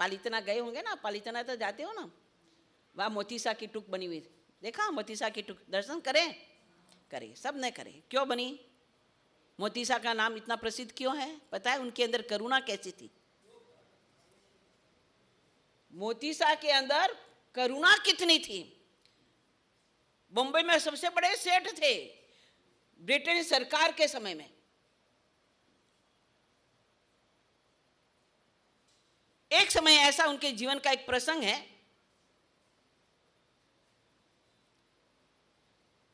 पालितना गए होंगे ना, पालितना तो जाते हो ना, वहाँ मोतीसा की टुक बनी हुई, देखा मोतीसा की टुक, दर्शन करें? करे, सब ने करे। क्यों बनी? मोतीसा का नाम इतना प्रसिद्ध क्यों है? पता है उनके अंदर करुणा कैसी थी? मोतीसा के अंदर करुणा कितनी थी। बम्बई में सबसे बड़े सेठ थे ब्रिटेन सरकार के समय में। एक समय ऐसा उनके जीवन का एक प्रसंग है,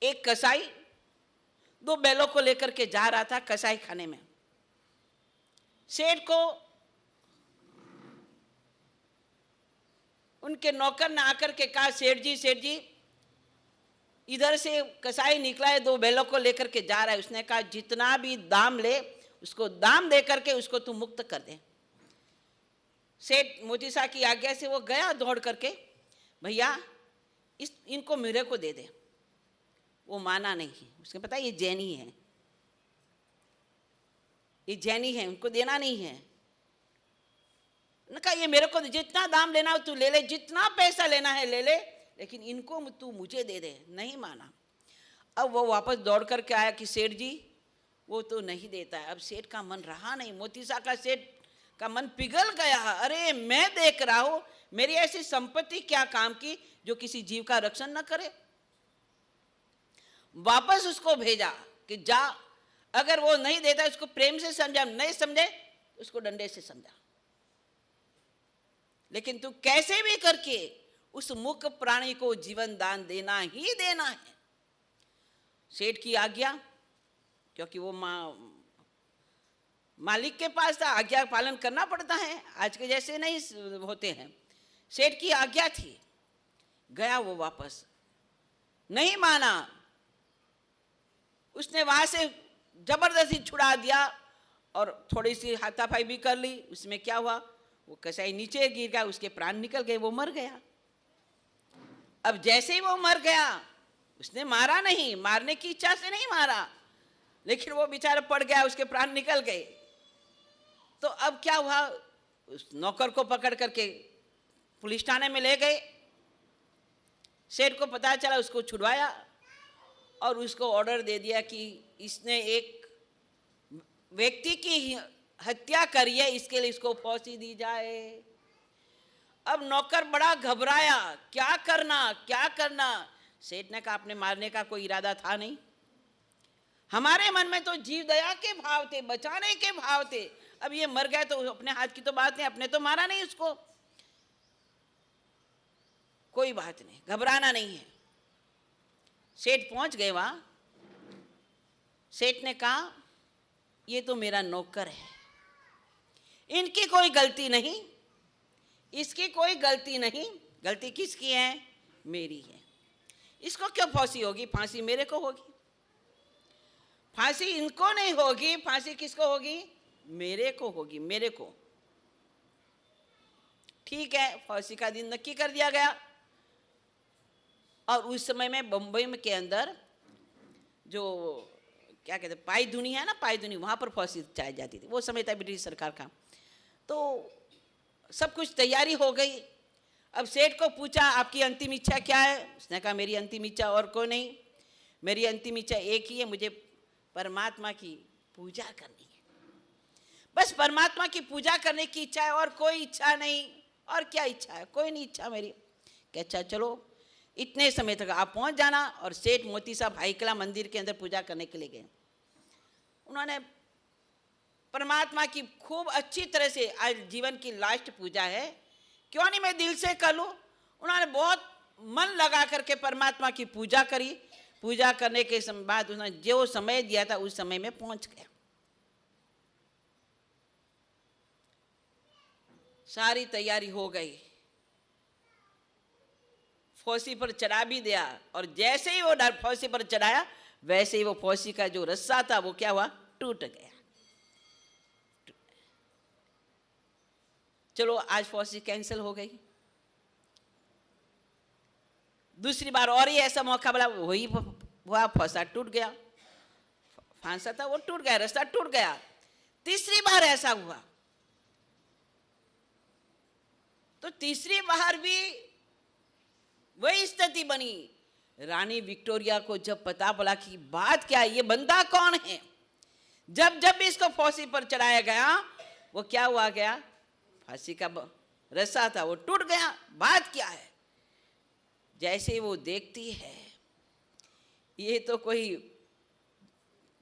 एक कसाई 2 बैलों को लेकर के जा रहा था कसाई खाने में। सेठ को उनके नौकर ने आकर के कहा, सेठ जी इधर से कसाई निकला है, 2 बैलों को लेकर के जा रहा है। उसने कहा जितना भी दाम ले उसको दाम दे करके उसको तू मुक्त कर दे। सेठ मोतीसा की आज्ञा से वो गया दौड़ करके, भैया इनको मेरे को दे दे। वो माना नहीं, उसने पता ये जैनी है, ये जैनी है, उनको देना नहीं है। कहा ये मेरे को जितना दाम लेना हो तू ले ले, जितना पैसा लेना है ले ले, लेकिन इनको तू मुझे दे दे। नहीं माना। अब वो वापस दौड़ करके आया कि सेठ जी वो तो नहीं देता है। अब सेठ का मन रहा नहीं, मोतीसा का सेठ का मन पिघल गया। अरे मैं देख रहा हूं मेरी ऐसी संपत्ति क्या काम की जो किसी जीव का रक्षण न करे। वापस उसको भेजा कि जा, अगर वो नहीं देता उसको प्रेम से समझा, नहीं समझे उसको डंडे से समझा, लेकिन तू कैसे भी करके उस मूक प्राणी को जीवन दान देना ही देना है। सेठ की आज्ञा, क्योंकि वो मालिक के पास था, आज्ञा पालन करना पड़ता है, आज के जैसे नहीं होते हैं। सेठ की आज्ञा थी, गया वो वापस, नहीं माना। उसने वहां से जबरदस्ती छुड़ा दिया और थोड़ी सी हाथापाई भी कर ली। उसमें क्या हुआ, वो कसाई नीचे गिर गया, उसके प्राण निकल गए, वो मर गया। अब जैसे ही वो मर गया, उसने मारा नहीं, मारने की इच्छा से नहीं मारा, लेकिन वो बेचारा पड़ गया, उसके प्राण निकल गए। तो अब क्या हुआ, उस नौकर को पकड़ करके पुलिस थाने में ले गए। सेठ को पता चला, उसको छुड़वाया और उसको ऑर्डर दे दिया कि इसने एक व्यक्ति की हत्या करी है, इसके लिए इसको फांसी दी जाए। अब नौकर बड़ा घबराया, क्या करना। सेठ ने कहा आपने मारने का कोई इरादा था नहीं, हमारे मन में तो जीव दया के भाव थे, बचाने के भाव थे। अब ये मर गया तो अपने हाथ की तो बात नहीं, अपने तो मारा नहीं उसको, कोई बात नहीं, घबराना नहीं है। सेठ पहुंच गए वहां। सेठ ने कहा ये तो मेरा नौकर है, इनकी कोई गलती नहीं, इसकी कोई गलती नहीं, गलती किसकी है, मेरी है। इसको क्यों फांसी होगी, फांसी मेरे को होगी। फांसी इनको नहीं होगी, फांसी किसको होगी, मेरे को होगी, मेरे को। ठीक है, फांसी का दिन नक्की कर दिया गया। और उस समय में बम्बई में के अंदर जो क्या कहते हैं पाई धुनी है ना, पाई धुनी, वहाँ पर फांसी चाई जाती थी। वो समय था ब्रिटिश सरकार का। तो सब कुछ तैयारी हो गई। अब सेठ को पूछा आपकी अंतिम इच्छा क्या है? उसने कहा मेरी अंतिम इच्छा और कोई नहीं, मेरी अंतिम इच्छा एक ही है, मुझे परमात्मा की पूजा करनी है, बस परमात्मा की पूजा करने की इच्छा है, और कोई इच्छा नहीं। और क्या इच्छा है, कोई नहीं इच्छा मेरी। क्या अच्छा चलो इतने समय तक आप पहुंच जाना। और सेठ मोतीसा भाईकला मंदिर के अंदर पूजा करने के लिए गए। उन्होंने परमात्मा की खूब अच्छी तरह से, आज जीवन की लास्ट पूजा है, क्यों नहीं मैं दिल से कर लूं। उन्होंने बहुत मन लगा करके परमात्मा की पूजा करी। पूजा करने के बाद उन्होंने जो समय दिया था उस समय में पहुंच गया। सारी तैयारी हो गई, फांसी पर चढ़ा भी दिया। और जैसे ही वो फांसी पर चढ़ाया, वैसे ही वो फांसी का जो रस्सा था वो क्या हुआ, टूट गया। चलो आज फांसी कैंसिल हो गई। दूसरी बार और ही ऐसा मौका मिला, वही हुआ, फांसा टूट गया, फांसा था वो टूट गया, रास्ता टूट गया। तीसरी बार ऐसा हुआ, तो तीसरी बार भी वही स्थिति बनी। रानी विक्टोरिया को जब पता पड़ा कि बात क्या है, ये बंदा कौन है, जब जब भी इसको फांसी पर चढ़ाया गया, वो क्या हुआ गया, फांसी का रस्सा था वो टूट गया। बात क्या है? जैसे वो देखती है, ये तो कोई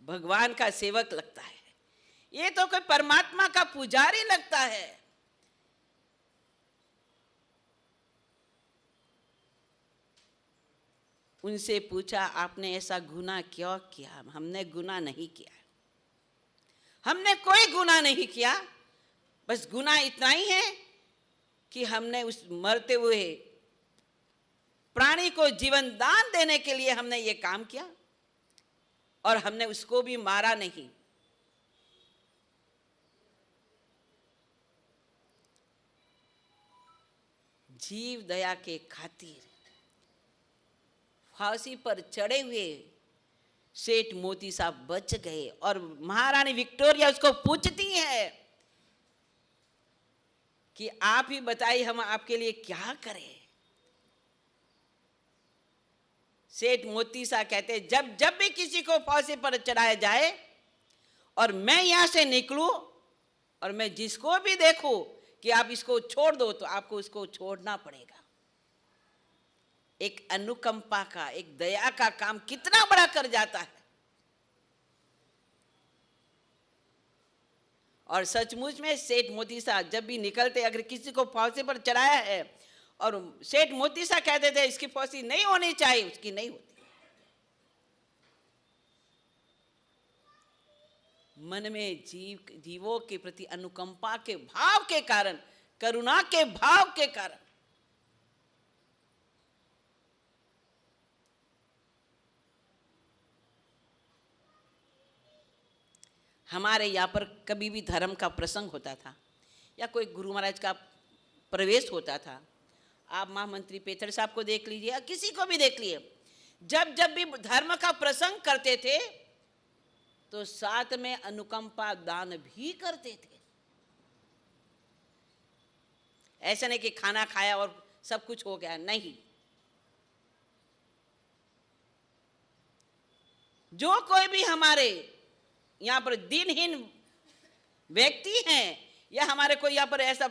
भगवान का सेवक लगता है, ये तो कोई परमात्मा का पुजारी लगता है। उनसे पूछा, आपने ऐसा गुनाह क्यों किया? हमने गुनाह नहीं किया, हमने कोई गुनाह नहीं किया, बस गुनाह इतना ही है कि हमने उस मरते हुए प्राणी को जीवन दान देने के लिए हमने ये काम किया, और हमने उसको भी मारा नहीं। जीव दया के खातिर फांसी पर चढ़े हुए सेठ मोती साहब बच गए। और महारानी विक्टोरिया उसको पूछती है कि आप ही बताइए, हम आपके लिए क्या करें? सेठ मोती साहब कहते, जब जब भी किसी को फांसी पर चढ़ाया जाए और मैं यहां से निकलूं और मैं जिसको भी देखूं कि आप इसको छोड़ दो, तो आपको उसको छोड़ना पड़ेगा। एक अनुकंपा का, एक दया का काम कितना बड़ा कर जाता है। और सचमुच में सेठ मोती साहब जब भी निकलते, अगर किसी को फांसी पर चढ़ाया है और सेठ मोती साहब कहते थे इसकी फांसी नहीं होनी चाहिए, उसकी नहीं होती। मन में जीवों के प्रति अनुकंपा के भाव के कारण, करुणा के भाव के कारण हमारे यहाँ पर कभी भी धर्म का प्रसंग होता था या कोई गुरु महाराज का प्रवेश होता था, आप महामंत्री पेथर साहब को देख लीजिए या किसी को भी देख लीजिए, जब जब भी धर्म का प्रसंग करते थे तो साथ में अनुकंपा दान भी करते थे। ऐसा नहीं कि खाना खाया और सब कुछ हो गया, नहीं। जो कोई भी हमारे यहाँ पर दिनहीन व्यक्ति हैं या हमारे कोई यहाँ पर ऐसा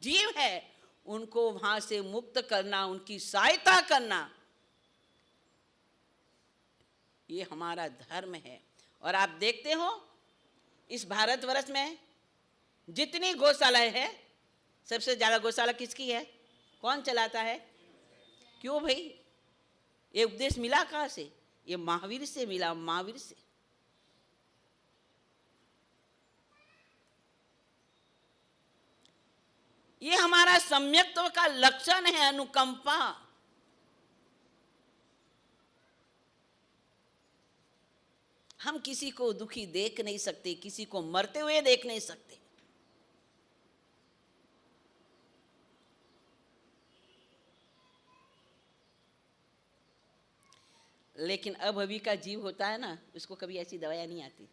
जीव है, उनको वहां से मुक्त करना, उनकी सहायता करना, ये हमारा धर्म है। और आप देखते हो इस भारतवर्ष में जितनी गौशालाएं हैं, सबसे ज्यादा गौशाला किसकी है? कौन चलाता है? क्यों भाई? ये उपदेश मिला कहां से? ये महावीर से मिला, महावीर से। ये हमारा सम्यक्त्व का लक्षण है, अनुकंपा। हम किसी को दुखी देख नहीं सकते, किसी को मरते हुए देख नहीं सकते। लेकिन अभवी का जीव होता है ना, उसको कभी ऐसी दवाइयां नहीं आती।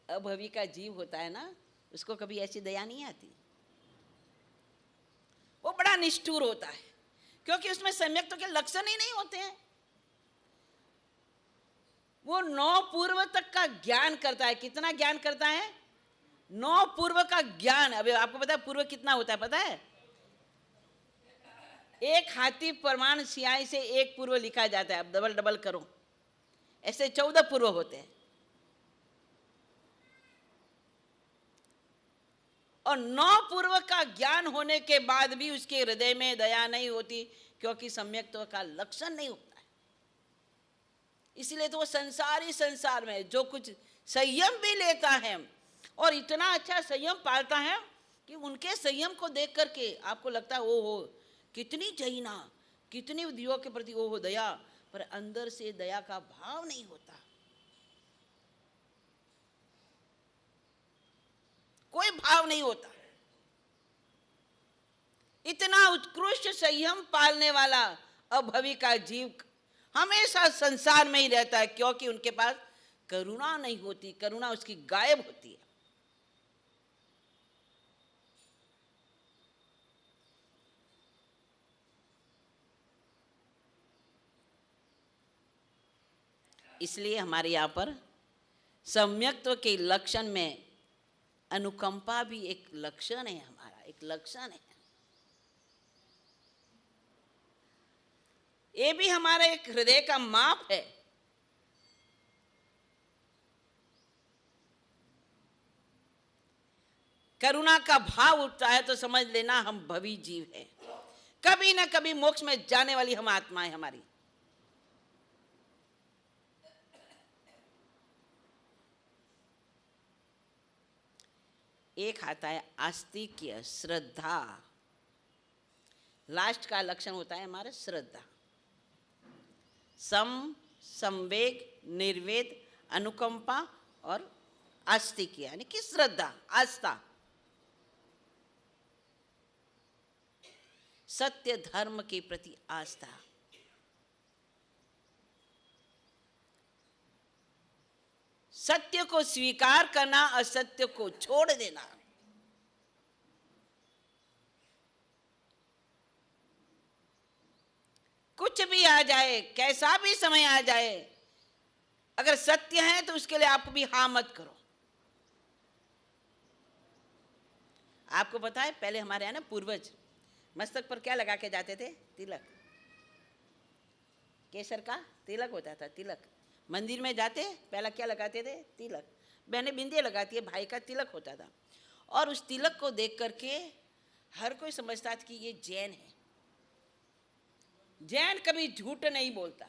अभवी का जीव होता है ना, उसको कभी ऐसी दया नहीं आती। वो बड़ा निष्ठुर होता है, क्योंकि उसमें सम्यक्त्व के लक्षण ही नहीं होते हैं। वो 9 पूर्व तक का ज्ञान करता है। कितना ज्ञान करता है? 9 पूर्व का ज्ञान। अभी आपको पता है पूर्व कितना होता है? पता है? एक हाथी प्रमाण सियाई से एक पूर्व लिखा जाता है। अब डबल डबल करो, ऐसे 14 पूर्व होते हैं। और 9 पूर्व का ज्ञान होने के बाद भी उसके हृदय में दया नहीं होती, क्योंकि सम्यक्त्व का लक्षण नहीं होता है। इसलिए तो वो संसार में जो कुछ संयम भी लेता है और इतना अच्छा संयम पालता है कि उनके संयम को देख करके आपको लगता है ओहो कितनी जैना, कितनी जीवों के प्रति ओहो दया, पर अंदर से दया का भाव नहीं होता। कोई भाव नहीं होता। इतना उत्कृष्ट संयम पालने वाला अभवी का जीव हमेशा संसार में ही रहता है, क्योंकि उनके पास करुणा नहीं होती, करुणा उसकी गायब होती है। इसलिए हमारे यहाँ पर सम्यक्त्व के लक्षण में अनुकंपा भी एक लक्षण है, हमारा एक लक्षण है। ये भी हमारा एक हृदय का माप है। करुणा का भाव उठता है तो समझ लेना हम भवी जीव हैं, कभी ना कभी मोक्ष में जाने वाली हम आत्माएं हमारी। एक आता है आस्तिक्य, श्रद्धा। लास्ट का लक्षण होता है हमारा श्रद्धा। संवेग, निर्वेद, अनुकंपा और आस्तिक्य यानी कि श्रद्धा, आस्था। सत्य धर्म के प्रति आस्था। सत्य को स्वीकार करना, असत्य को छोड़ देना। कुछ भी आ जाए, कैसा भी समय आ जाए, अगर सत्य है तो उसके लिए आप भी हाँ मत करो। आपको पता है पहले हमारे यहाँ ना पूर्वज मस्तक पर क्या लगा के जाते थे? तिलक। केसर का तिलक होता था, तिलक। मंदिर में जाते पहला क्या लगाते थे? तिलक। बहनें बिंदिया लगाती है, भाई का तिलक होता था। और उस तिलक को देख करके हर कोई समझता था कि ये जैन है। जैन कभी झूठ नहीं बोलता,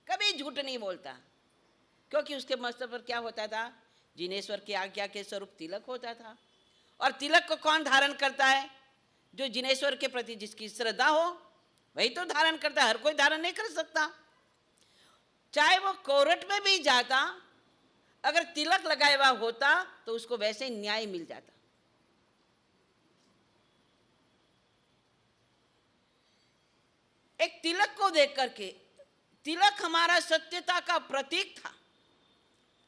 कभी झूठ नहीं बोलता, क्योंकि उसके मस्तक पर क्या होता था? जिनेश्वर की आज्ञा के स्वरूप तिलक होता था। और तिलक को कौन धारण करता है? जो जिनेश्वर के प्रति जिसकी श्रद्धा हो वही तो धारण करता है, हर कोई धारण नहीं कर सकता। चाहे वो कोर्ट में भी जाता, अगर तिलक लगाया हुआ होता तो उसको वैसे न्याय मिल जाता। एक तिलक को देख करके, तिलक हमारा सत्यता का प्रतीक था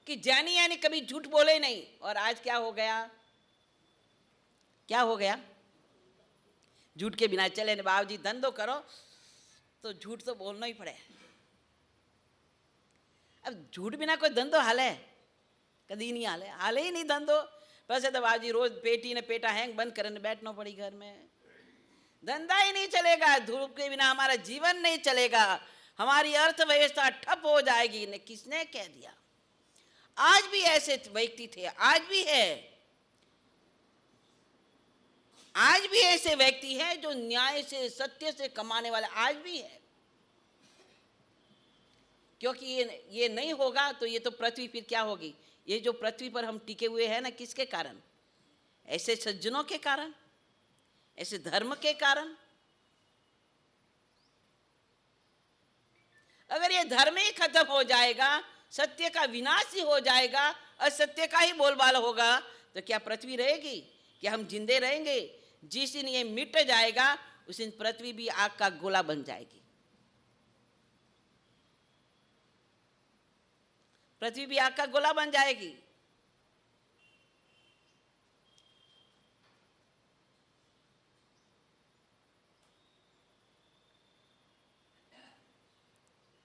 कि ज्ञानी यानी कभी झूठ बोले नहीं। और आज क्या हो गया? क्या हो गया? झूठ के बिना चले न बाबूजी, धंधो करो तो झूठ तो बोलना ही पड़े। अब झूठ बिना कोई धंधो हाले? कभी नहीं हाले, हाले ही नहीं धंधो। पैसे तो बाबूजी रोज पेटी ने पेटा हैंग बंद करने बैठना पड़ी घर में, धंधा ही नहीं चलेगा। धूप के बिना हमारा जीवन नहीं चलेगा, हमारी अर्थव्यवस्था ठप हो जाएगी। ने किसने कह दिया? आज भी ऐसे व्यक्ति थे, आज भी है, आज भी ऐसे व्यक्ति हैं जो न्याय से, सत्य से कमाने वाले आज भी है। क्योंकि ये नहीं होगा तो ये तो पृथ्वी फिर क्या होगी? ये जो पृथ्वी पर हम टिके हुए हैं ना, किसके कारण? ऐसे सज्जनों के कारण, ऐसे धर्म के कारण। अगर ये धर्म ही खत्म हो जाएगा, सत्य का विनाश ही हो जाएगा, असत्य का ही बोलबाला होगा, तो क्या पृथ्वी रहेगी? क्या हम जिंदे रहेंगे? जिस दिन ये मिट जाएगा उस दिन पृथ्वी भी आग का गोला बन जाएगी। पृथ्वी भी आग का गोला बन जाएगी।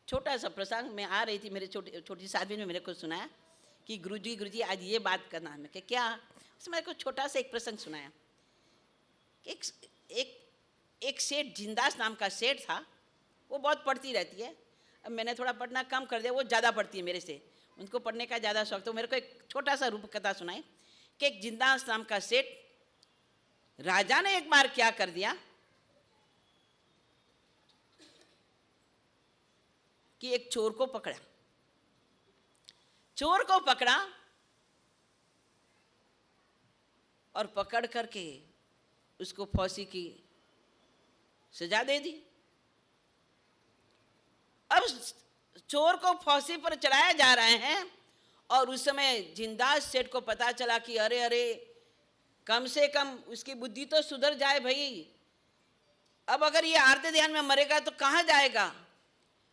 छोटा सा प्रसंग, मैं आ रही थी, मेरे छोटी साथी ने मेरे को सुनाया कि गुरुजी आज ये बात करना है। मैं क्या? उसने मेरे को छोटा सा एक प्रसंग सुनाया। एक सेठ, जिंदास नाम का सेठ था, वो बहुत पढ़ती रहती है। अब मैंने थोड़ा पढ़ना कम कर दिया, वो ज़्यादा पढ़ती है मेरे से, उनको पढ़ने का ज़्यादा शौक। तो मेरे को एक छोटा सा रूप कथा सुनाई कि एक जिंदास नाम का सेठ, राजा ने एक बार क्या कर दिया कि एक चोर को पकड़ा। चोर को पकड़ा और पकड़ करके उसको फांसी की सजा दे दी। अब चोर को फांसी पर चढ़ाया जा रहे हैं और उस समय जिंदास सेठ को पता चला कि अरे अरे, कम से कम उसकी बुद्धि तो सुधर जाए भाई। अब अगर ये आरती ध्यान में मरेगा तो कहाँ जाएगा?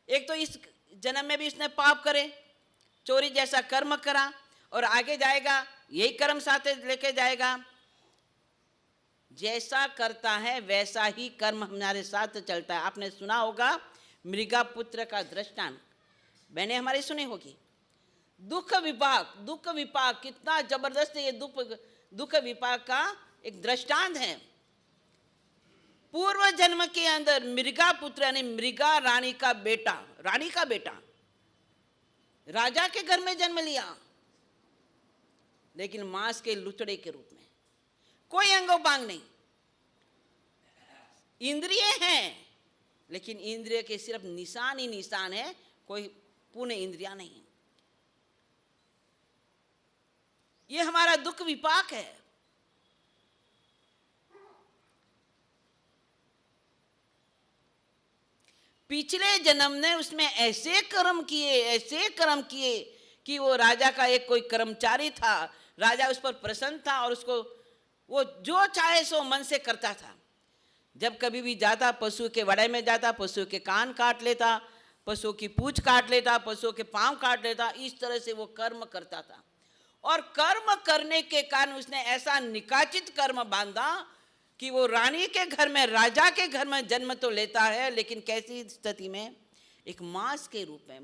एक तो इस जन्म में भी इसने पाप करे, चोरी जैसा कर्म करा, और आगे जाएगा यही कर्म साथ लेके जाएगा। जैसा करता है वैसा ही कर्म हमारे साथ चलता है। आपने सुना होगा मृगा पुत्र का दृष्टांत। मैंने हमारे सुने होगी। दुख विपाक कितना जबरदस्त ये दुख विपाक का एक दृष्टांत है। पूर्व जन्म के अंदर मृगा पुत्र यानी मृगा रानी का बेटा राजा के घर में जन्म लिया, लेकिन मांस के लुचड़े के रूप में, कोई अंगोपांग नहीं, इंद्रिय हैं लेकिन इंद्रिय के सिर्फ निशान ही निशान है, कोई पूर्ण इंद्रिया नहीं। ये हमारा दुख विपाक है। पिछले जन्म ने उसमें ऐसे कर्म किए कि वो राजा का एक कोई कर्मचारी था, राजा उस पर प्रसन्न था और उसको वो जो चाहे सो मन से करता था। जब कभी भी जाता पशु के वड़े में जाता, पशु के कान काट लेता, पशु की पूंछ काट लेता, पशु के पांव काट लेता, इस तरह से वो कर्म करता था। और कर्म करने के कारण उसने ऐसा निकाचित कर्म बांधा कि वो रानी के घर में, राजा के घर में जन्म तो लेता है, लेकिन कैसी स्थिति में? एक मांस के रूप में।